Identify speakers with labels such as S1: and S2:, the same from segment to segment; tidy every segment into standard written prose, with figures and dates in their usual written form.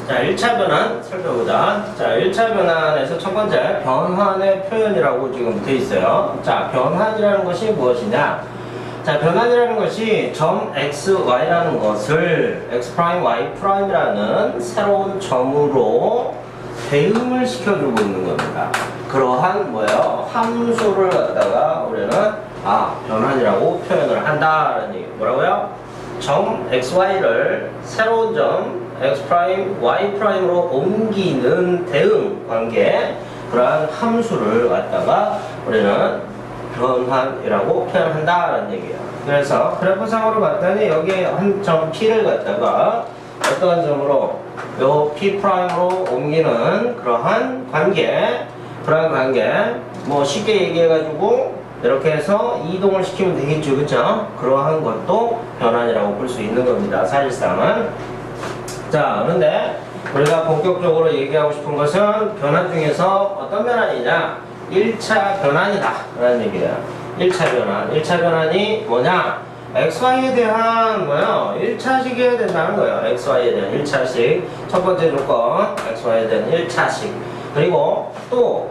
S1: 자, 1차 변환 살펴보자. 자, 1차 변환에서 첫 번째 변환의 표현이라고 지금 돼 있어요. 자, 변환이라는 것이 무엇이냐? 자, 변환이라는 것이 점 x, y라는 것을 x', y'이라는 새로운 점으로 대응을 시켜주고 있는 겁니다. 그러한 뭐예요? 함수를 갖다가 우리는 변환이라고 표현을 한다라는 얘기. 뭐라고요? 점 x, y를 새로운 점 x', y'으로 옮기는 대응 관계, 그러한 함수를 갖다가 우리는 변환이라고 표현한다라는 얘기예요. 그래서 그래프상으로 봤더니 여기에 한 점 P를 갖다가 어떠한 점으로 요 P'으로 옮기는 그러한 관계, 뭐 쉽게 얘기해가지고 이렇게 해서 이동을 시키면 되겠죠, 그쵸? 그러한 것도 변환이라고 볼 수 있는 겁니다, 사실상은. 자, 그런데 우리가 본격적으로 얘기하고 싶은 것은 변환 중에서 어떤 변환이냐? 1차 변환이다 라는 얘기예요. 1차 변환. 1차 변환이 뭐냐? XY에 대한 뭐요? 1차식이어야 된다는 거예요. XY에 대한 1차식. 첫 번째 조건, XY에 대한 1차식. 그리고 또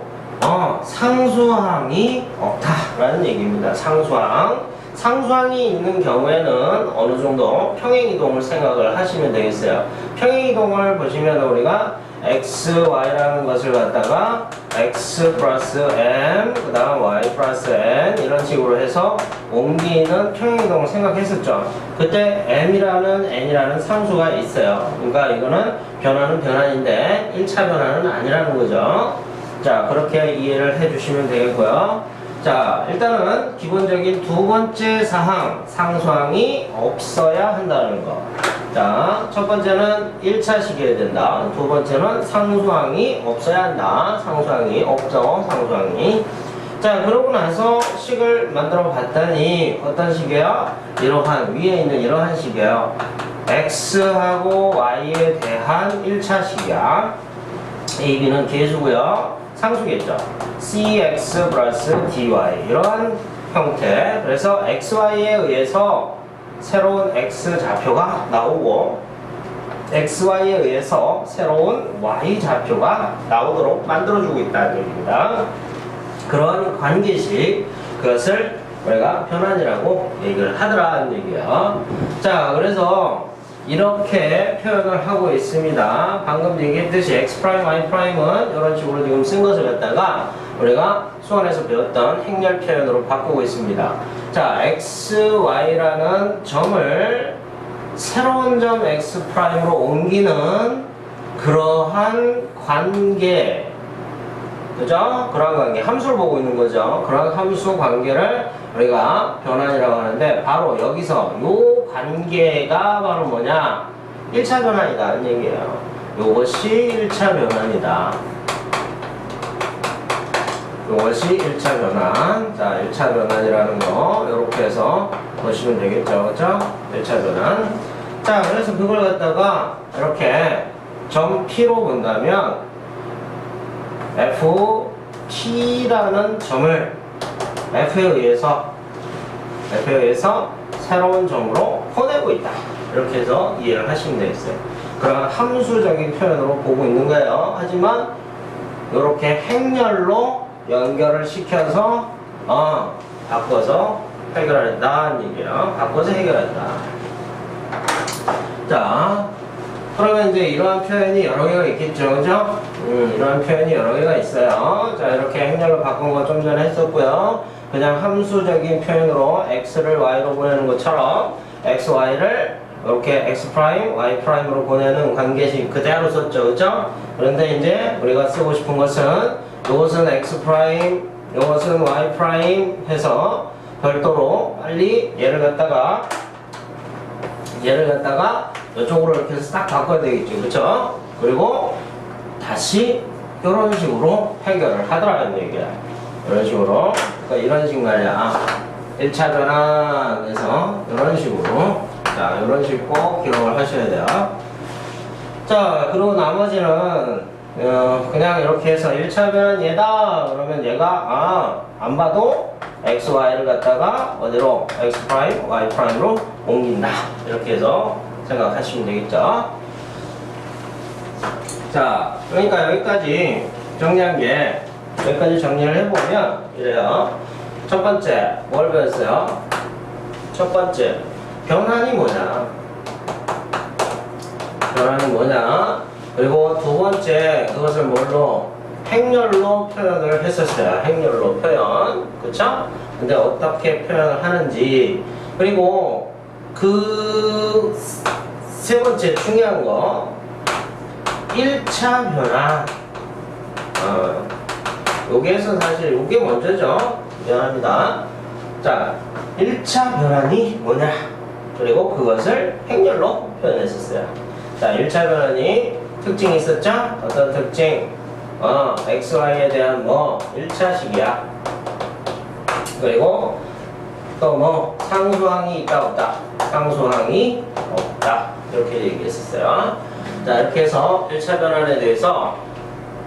S1: 상수항이 없다라는 얘기입니다. 상수항이 있는 경우에는 어느 정도 평행이동을 생각을 하시면 되겠어요. 평행이동을 보시면 우리가 x, y라는 것을 갖다가 x 플러스 m, 그 다음 y 플러스 n 이런 식으로 해서 옮기는 평행이동을 생각했었죠. 그때 m이라는 n이라는 상수가 있어요. 그러니까 이거는 변화는 변환인데 1차 변화는 아니라는 거죠. 자, 그렇게 이해를 해주시면 되겠고요. 자, 일단은 기본적인 두 번째 사항, 상수항이 없어야 한다는 거. 자, 첫 번째는 1차식이어야 된다. 두 번째는 상수항이 없어야 한다. 상수항이 없죠, 상수항이. 자, 그러고 나서 식을 만들어 봤더니 어떤 식이에요? 이러한, 위에 있는 이러한 식이에요. x하고 y에 대한 1차식이야. a, b는 계수고요. 상수겠죠. cx 플러스 dy 이러한 형태. 그래서 xy에 의해서 새로운 x 좌표가 나오고 xy에 의해서 새로운 y 좌표가 나오도록 만들어주고 있다는 얘기입니다. 그런 관계식, 그것을 우리가 변환이라고 얘기를 하더라는 얘기예요. 자, 그래서 이렇게 표현을 하고 있습니다. 방금 얘기했듯이 x', y''은 이런 식으로 지금 쓴 것을 갖다가 우리가 수원에서 배웠던 행렬 표현으로 바꾸고 있습니다. 자, x, y라는 점을 새로운 점 x''으로 옮기는 그러한 관계, 그죠? 그러한 관계, 함수를 보고 있는 거죠. 그러한 함수 관계를 우리가 변환이라고 하는데, 바로 여기서 요 관계가 바로 뭐냐? 1차 변환이다 는 얘기예요. 요것이 1차 변환이다. 요것이 1차 변환. 자, 1차 변환이라는 거 요렇게 해서 보시면 되겠죠, 그죠? 1차 변환. 자, 그래서 그걸 갖다가 이렇게 점 P로 본다면 FT라는 점을 F에 의해서 새로운 점으로 보내고 있다. 이렇게 해서 이해를 하시면 되겠어요. 그런 함수적인 표현으로 보고 있는 거예요. 하지만 이렇게 행렬로 연결을 시켜서 바꿔서 해결한다는 얘기예요. 바꿔서 해결한다. 자, 그러면 이제 이러한 표현이 여러 개가 있겠죠, 그죠? 이러한 표현이 여러 개가 있어요. 자, 이렇게 행렬로 바꾼 거 좀 전에 했었고요. 그냥 함수적인 표현으로 x를 y로 보내는 것처럼 x, y를 이렇게 x', y''으로 보내는 관계식 그대로 썼죠, 그죠? 그런데 이제 우리가 쓰고 싶은 것은 이것은 x', 이것은 y' 해서 별도로 빨리 얘를 갖다가 이쪽으로 이렇게 해서 딱 바꿔야 되겠죠, 그쵸? 그리고 다시 이런 식으로 해결을 하더라는 얘기야. 이런 식으로. 그러니까 이런 식 말이야. 1차 변환에서 이런 식으로. 자, 이런 식으로 꼭 기억을 하셔야 돼요. 자, 그리고 나머지는 그냥 이렇게 해서 1차 변환 얘다 그러면 얘가 안 봐도 x, y를 갖다가 어디로? x', y''으로 옮긴다. 이렇게 해서 생각하시면 되겠죠. 자, 그러니까 여기까지 정리한 게, 여기까지 정리를 해보면 이래요. 첫 번째, 뭘 배웠어요? 첫 번째, 변환이 뭐냐? 변환이 뭐냐? 그리고 두 번째, 그것을 뭘로? 행렬로 표현을 했었어요. 행렬로 표현. 그쵸? 근데 어떻게 표현을 하는지. 그리고 그 세 번째 중요한 거, 1차 변환. 여기에서 사실 요게 먼저죠. 미안합니다. 자, 1차 변환이 뭐냐? 그리고 그것을 행렬로 표현했었어요. 자, 1차 변환이 특징이 있었죠? 어떤 특징? x, y에 대한 뭐 1차식이야. 그리고 또 뭐 상수항이 있다 없다. 상수항이 없다. 이렇게 얘기했었어요. 자, 이렇게 해서 1차 변환에 대해서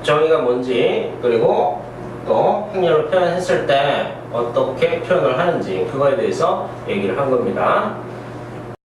S1: 정의가 뭔지, 그리고 또 행렬로 표현했을 때 어떻게 표현을 하는지, 그거에 대해서 얘기를 한 겁니다.